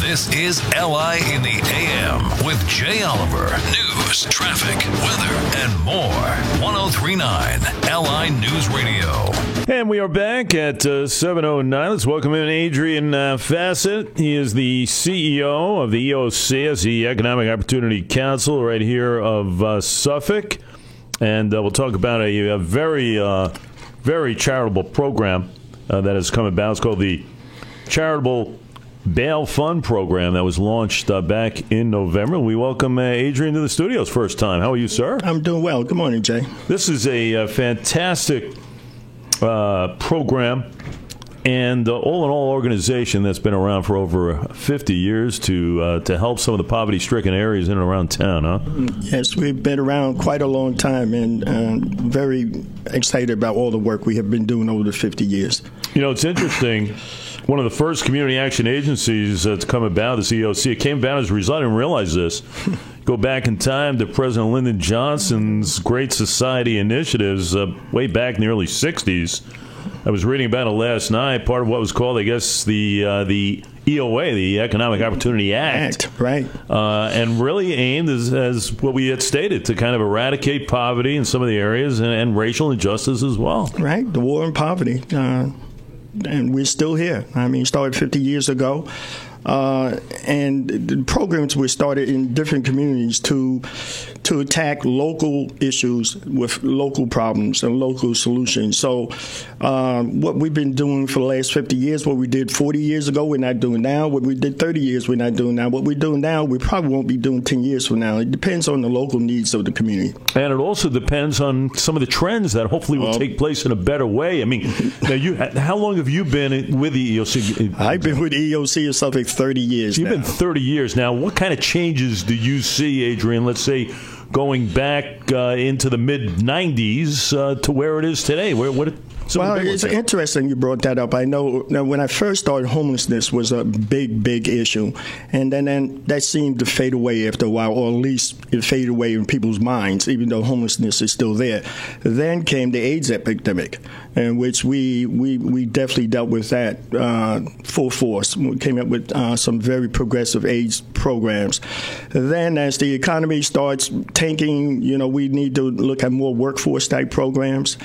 This is LI in the AM with Jay Oliver. News, traffic, weather, and more. 1039 LI News Radio. And we are back at 7:09. Let's welcome in Adrian Fassett. He is the CEO of the EOC, the Economic Opportunity Council, right here of Suffolk. And we'll talk about a very charitable program that has come about. It's called the Charitable Bail Fund Program that was launched back in November. We welcome Adrian to the studios first time. How are you, sir? I'm doing well. Good morning, Jay. This is a fantastic program and all-in-all organization that's been around for over 50 years to help some of the poverty-stricken areas in and around town, huh? Yes, we've been around quite a long time and very excited about all the work we have been doing over the 50 years. You know, it's interesting. One of the first community action agencies that's come about, this EOC, it came about as a result. I didn't realize this. Go back in time to President Lyndon Johnson's Great Society initiatives way back in the early 60s. I was reading about it last night, part of what was called, I guess, the EOA, the Economic Opportunity Act. Right. And really aimed, as what we had stated, to kind of eradicate poverty in some of the areas and racial injustice as well. Right, the war on poverty. And we're still here. I mean, it started 50 years ago. And the programs were started in different communities to attack local issues with local problems and local solutions. So what we've been doing for the last 50 years, what we did 40 years ago, we're not doing now. What we did 30 years, we're not doing now. What we're doing now, we probably won't be doing 10 years from now. It depends on the local needs of the community. And it also depends on some of the trends that hopefully will take place in a better way. I mean, now how long have you been with the EOC? I've been with the EOC or something 30 years You've now. been 30 years now. What kind of changes do you see, Adrian, let's say, going back into the mid-'90s to where it is today? Well, it's interesting you brought that up. I know when I first started, homelessness was a big issue. And then that seemed to fade away after a while, or at least it faded away in people's minds, even though homelessness is still there. Then came the AIDS epidemic, in which we definitely dealt with that full force. We came up with some very progressive AIDS programs. Then as the economy starts tanking, we need to look at more workforce-type programs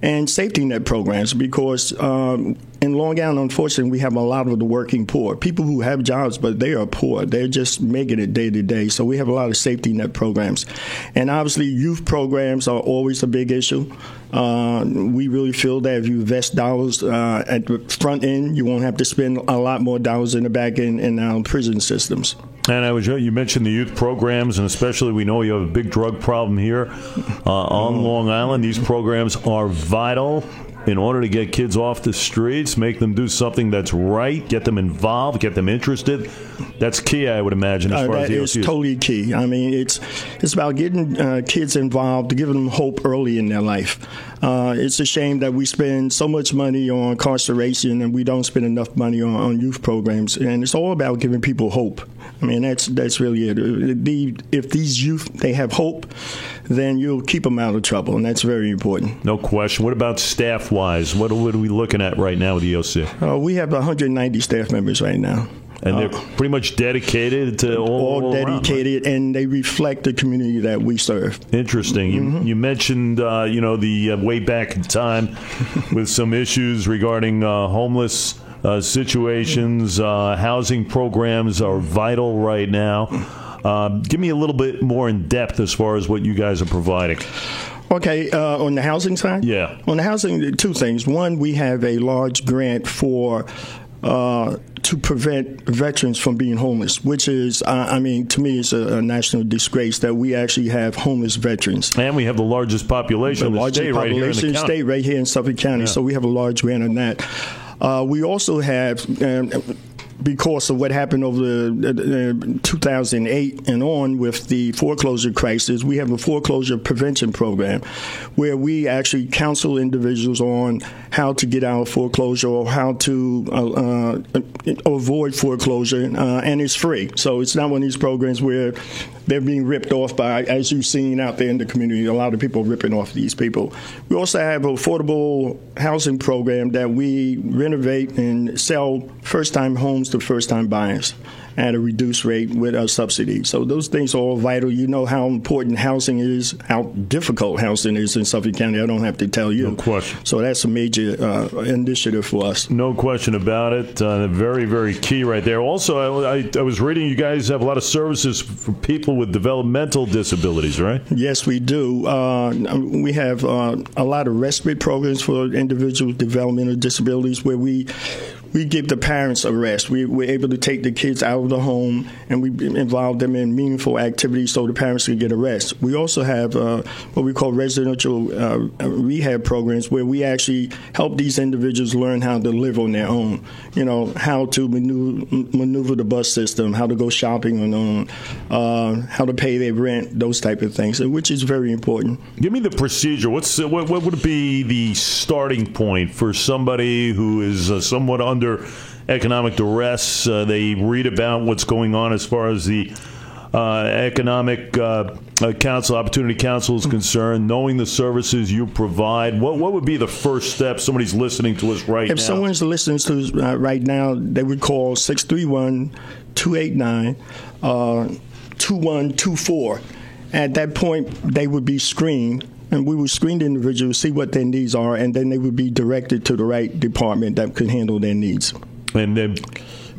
and safety net programs, because in Long Island, unfortunately, we have a lot of the working poor, people who have jobs, but they are poor. They're just making it day to day. So we have a lot of safety net programs. And obviously, youth programs are always a big issue. We really feel that if you invest dollars at the front end, you won't have to spend a lot more dollars in the back end in our prison systems. And you mentioned the youth programs, and especially we know you have a big drug problem here on Long Island. These programs are vital in order to get kids off the streets, make them do something that's right, get them involved, get them interested. That's key, I would imagine, as far as the EOC is. That is totally key. I mean, it's about getting kids involved, giving them hope early in their life. It's a shame that we spend so much money on incarceration and we don't spend enough money on youth programs. And it's all about giving people hope. I mean, that's really it. If these youth, they have hope, then you'll keep them out of trouble, and that's very important. No question. What about staff-wise? What are we looking at right now with the EOC? We have 190 staff members right now. And they're pretty much dedicated to all dedicated, around, right? And they reflect the community that we serve. Interesting. You mentioned, the way back in time with some issues regarding homeless situations. Housing programs are vital right now. Give me a little bit more in depth as far as what you guys are providing. Okay, on the housing side? Yeah. On the housing, two things. One, we have a large grant to prevent veterans from being homeless, which is, to me, it's a national disgrace that we actually have homeless veterans. And we have the largest population in the state right here in the county. Right here in Suffolk County, yeah. So we have a large grant on that. We also have, because of what happened over the 2008 and on with the foreclosure crisis, we have a foreclosure prevention program where we actually counsel individuals on how to get out of foreclosure or how to avoid foreclosure, and it's free. So it's not one of these programs where they're being ripped off by, as you've seen out there in the community, a lot of people ripping off these people. We also have an affordable housing program that we renovate and sell first-time homes to first-time buyers at a reduced rate with a subsidy. So those things are all vital. You know how important housing is, how difficult housing is in Suffolk County. I don't have to tell you. No question. So that's a major initiative for us. No question about it. Very, very key right there. Also, I was reading you guys have a lot of services for people with developmental disabilities, right? Yes, we do. We have a lot of respite programs for individuals with developmental disabilities where we give the parents a rest. We're able to take the kids out of the home and we involve them in meaningful activities so the parents can get a rest. We also have what we call residential rehab programs where we actually help these individuals learn how to live on their own. You know, how to maneuver the bus system, how to go shopping on their own, how to pay their rent, those type of things, which is very important. Give me the procedure. What would be the starting point for somebody who is somewhat under economic duress? They read about what's going on as far as the economic council, opportunity council is concerned, knowing the services you provide. What would be the first step? Somebody's listening to us right now. If someone's listening to us right now, they would call 631-289-2124. At that point, they would be screened. And we would screen the individuals, see what their needs are, and then they would be directed to the right department that could handle their needs. And then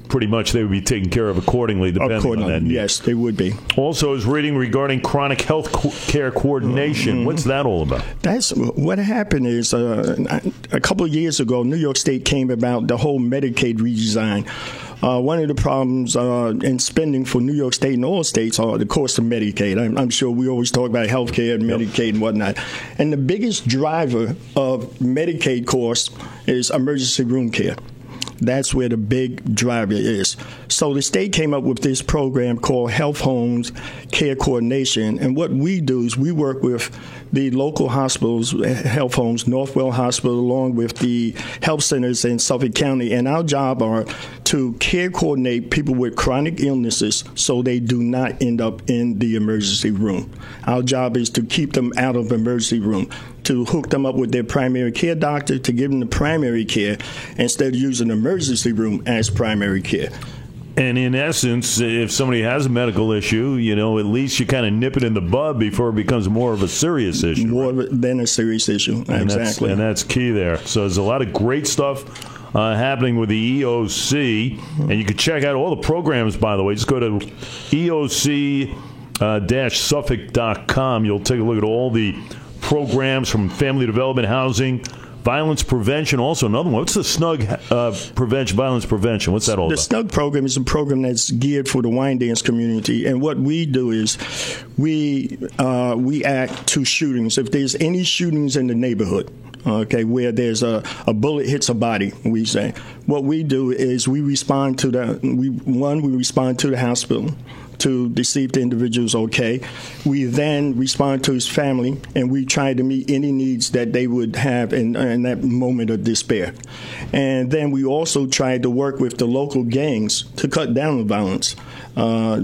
pretty much they would be taken care of accordingly, depending on that need. Yes, they would be. Also, I was reading regarding chronic health care coordination. What's that all about? That's what happened is a couple of years ago, New York State came about the whole Medicaid redesign. One of the problems in spending for New York State and all states are the cost of Medicaid. I'm sure we always talk about health care and Medicaid and whatnot. And the biggest driver of Medicaid costs is emergency room care. That's where the big driver is. So the state came up with this program called Health Homes Care Coordination. And what we do is we work with the local hospitals, health homes, Northwell Hospital, along with the health centers in Suffolk County. And our job are to care coordinate people with chronic illnesses so they do not end up in the emergency room. Our job is to keep them out of the emergency room, to hook them up with their primary care doctor, to give them the primary care instead of using the emergency room as primary care. And in essence, if somebody has a medical issue, you know, at least you kind of nip it in the bud before it becomes more of a serious issue. More than a serious issue, exactly. And that's key there. So there's a lot of great stuff happening with the EOC. And you can check out all the programs, by the way. Just go to EOC-Suffolk.com. You'll take a look at all the programs from family development, housing, violence prevention. Also, another one. What's the SNUG prevention, violence prevention? What's that all about? The SNUG program is a program that's geared for the wine dance community. And what we do is we react to shootings. If there's any shootings in the neighborhood, okay, where there's a bullet hits a body, we say, what we do is we respond to we respond to the hospital to see if the individual is okay. We then respond to his family, and we try to meet any needs that they would have in that moment of despair. And then we also try to work with the local gangs to cut down the violence,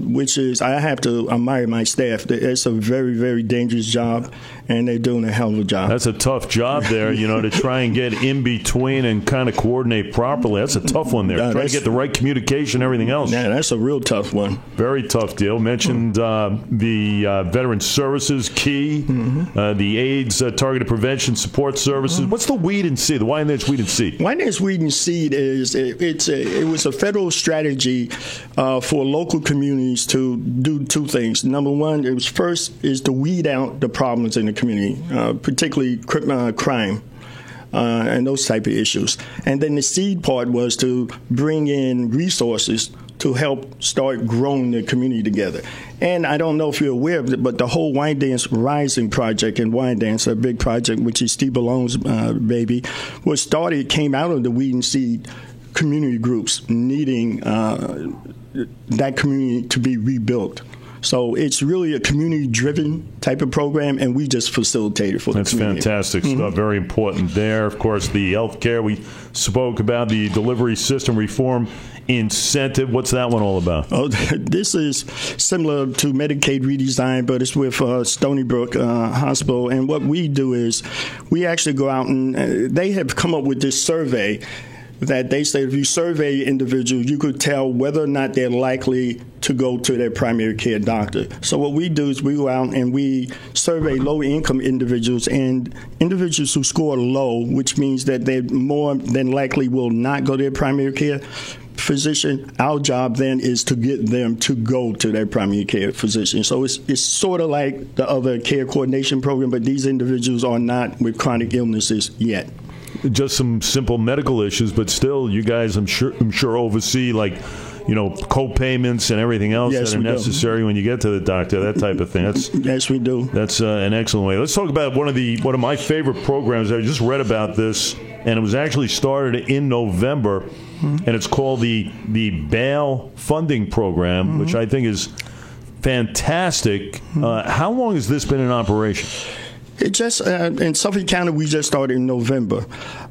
which is, I have to admire my staff. It's a very, very dangerous job, and they're doing a hell of a job. That's a tough job there, you know, to try and get in between and kind of coordinate properly. That's a tough one there. Try to get the right communication, everything else. Yeah, that's a real tough one. Very tough deal. Mentioned the Veteran Services key, the AIDS Targeted Prevention Support Services. What's the Weed and Seed? The Wine Dance Weed and Seed. Wine Dance Weed and Seed is it was a federal strategy for local communities to do two things. Number one, it was first is to weed out the problems in the community, particularly crime. And those type of issues. And then the seed part was to bring in resources to help start growing the community together. And I don't know if you're aware of it, but the whole Wine Dance Rising project in Wine Dance, a big project, which is Steve Ballone's baby, came out of the Weed and Seed community groups needing that community to be rebuilt. So it's really a community-driven type of program, and we just facilitate it for the community. That's fantastic stuff. Very important there. Of course, the health care, we spoke about the delivery system reform incentive. What's that one all about? Oh, this is similar to Medicaid redesign, but it's with Stony Brook Hospital. And what we do is we actually go out and they have come up with this survey that they say if you survey individuals, you could tell whether or not they're likely to go to their primary care doctor. So what we do is we go out and we survey low-income individuals and individuals who score low, which means that they more than likely will not go to their primary care physician. Our job then is to get them to go to their primary care physician. So it's sort of like the other care coordination program, but these individuals are not with chronic illnesses yet. Just some simple medical issues, but still, you guys, I'm sure oversee co-payments and everything else that are necessary when you get to the doctor. That type of thing. Yes, we do. That's an excellent way. Let's talk about one of my favorite programs. I just read about this, and it was actually started in November, and it's called the Bail Funding Program, which I think is fantastic. How long has this been in operation? It just in Suffolk County, we just started in November.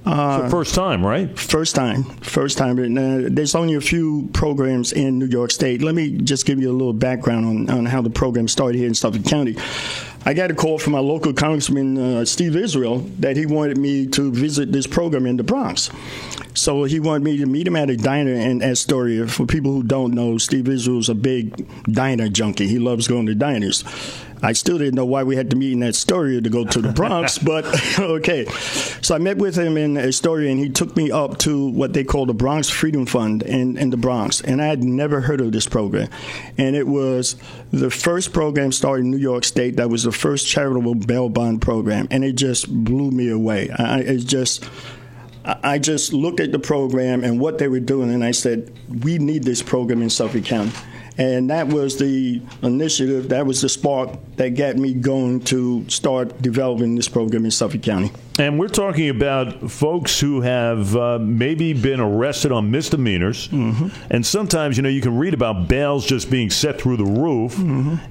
So first time, right? First time. There's only a few programs in New York State. Let me just give you a little background on how the program started here in Suffolk County. I got a call from my local congressman, Steve Israel, that he wanted me to visit this program in the Bronx. So he wanted me to meet him at a diner in Astoria. For people who don't know, Steve Israel's a big diner junkie. He loves going to diners. I still didn't know why we had to meet in Astoria to go to the Bronx, but okay. So I met with him in Astoria, and he took me up to what they call the Bronx Freedom Fund in the Bronx, and I had never heard of this program. And it was the first program started in New York State that was the first charitable bail bond program, and it just blew me away. I just looked at the program and what they were doing, and I said, we need this program in Suffolk County. And that was the initiative, that was the spark that got me going to start developing this program in Suffolk County. And we're talking about folks who have maybe been arrested on misdemeanors. And sometimes, you can read about bails just being set through the roof.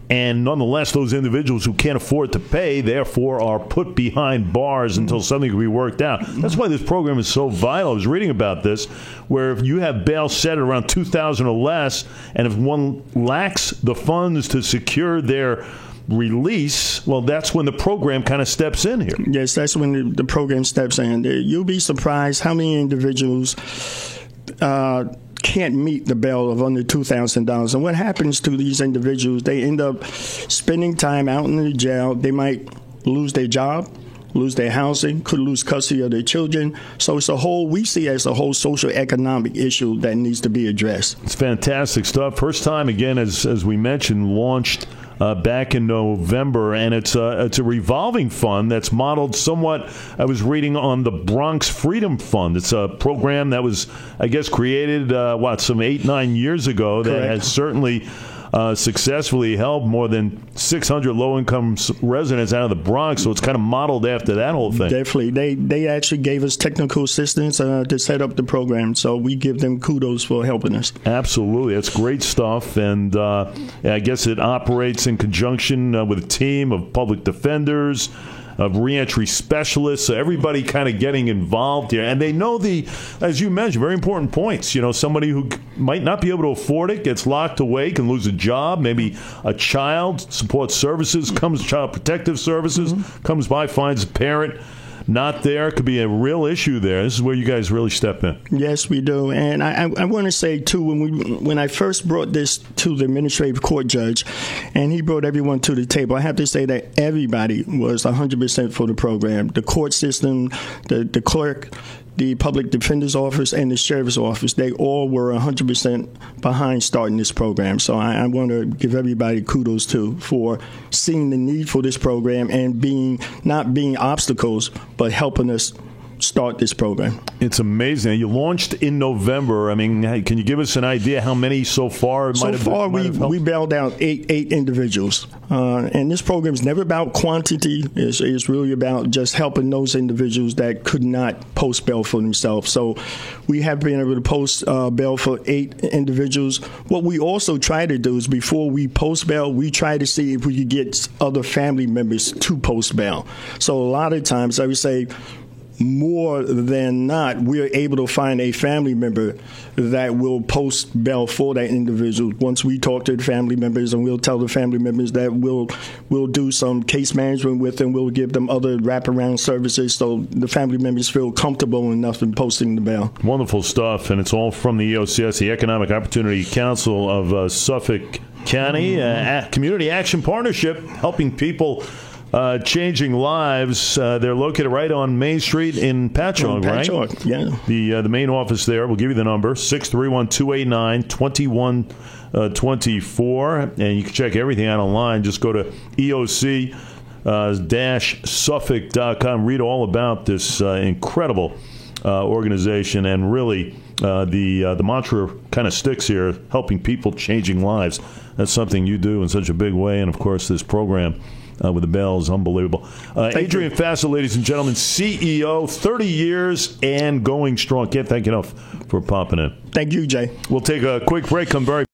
And nonetheless, those individuals who can't afford to pay, therefore, are put behind bars until something can be worked out. That's why this program is so vital. I was reading about this, where if you have bail set at around $2,000 or less, and if one lacks the funds to secure their release, well, that's when the program kind of steps in here. Yes, that's when the program steps in. You'll be surprised how many individuals can't meet the bail of under $2,000. And what happens to these individuals, they end up spending time out in the jail. They might lose their job, lose their housing, could lose custody of their children. So it's we see it as a whole social economic issue that needs to be addressed. It's fantastic stuff. First time, again, as we mentioned, launched back in November, and it's a revolving fund that's modeled somewhat, I was reading, on the Bronx Freedom Fund. It's a program that was, I guess, created, some 8-9 years ago. Correct. That has certainly successfully helped more than 600 low-income residents out of the Bronx, so it's kind of modeled after that whole thing. Definitely. They actually gave us technical assistance to set up the program, so we give them kudos for helping us. Absolutely. That's great stuff, and I guess it operates in conjunction with a team of public defenders, of reentry specialists, so everybody kind of getting involved here. And they know as you mentioned, very important points. Somebody who might not be able to afford it gets locked away, can lose a job, maybe a child, support services, child protective services, comes by, finds a parent not there. Could be a real issue there. This is where you guys really step in. Yes, we do. And I want to say, too, when I first brought this to the administrative court judge, and he brought everyone to the table, I have to say that everybody was 100% for the program. The court system, the clerk, the public defender's office, and the sheriff's office, they all were 100% behind starting this program. So I want to give everybody kudos, too, for seeing the need for this program and not being obstacles, but helping us start this program. It's amazing. You launched in November. I mean, can you give us an idea how many so far might have helped? We bailed out eight individuals. And this program is never about quantity. It's really about just helping those individuals that could not post bail for themselves. So we have been able to post bail for 8 individuals. What we also try to do is before we post bail, we try to see if we could get other family members to post bail. So a lot of times, I would say, more than not, we're able to find a family member that will post bail for that individual. Once we talk to the family members, and we'll tell the family members that we'll do some case management with them, we'll give them other wraparound services so the family members feel comfortable enough in posting the bail. Wonderful stuff, and it's all from the EOCS, the Economic Opportunity Council of Suffolk County, Community Action Partnership, helping people changing lives. They're located right on Main Street in Patchogue, right? Patchogue, yeah. The main office there, we'll give you the number, 631-289-2124. And you can check everything out online. Just go to EOC-Suffolk.com. Read all about this incredible organization. And really, the mantra kind of sticks here, helping people, changing lives. That's something you do in such a big way. And, of course, this program with the bell is unbelievable. Adrian Fassett, ladies and gentlemen, CEO, 30 years and going strong. Can't thank you enough for popping in. Thank you, Jay. We'll take a quick break. Come very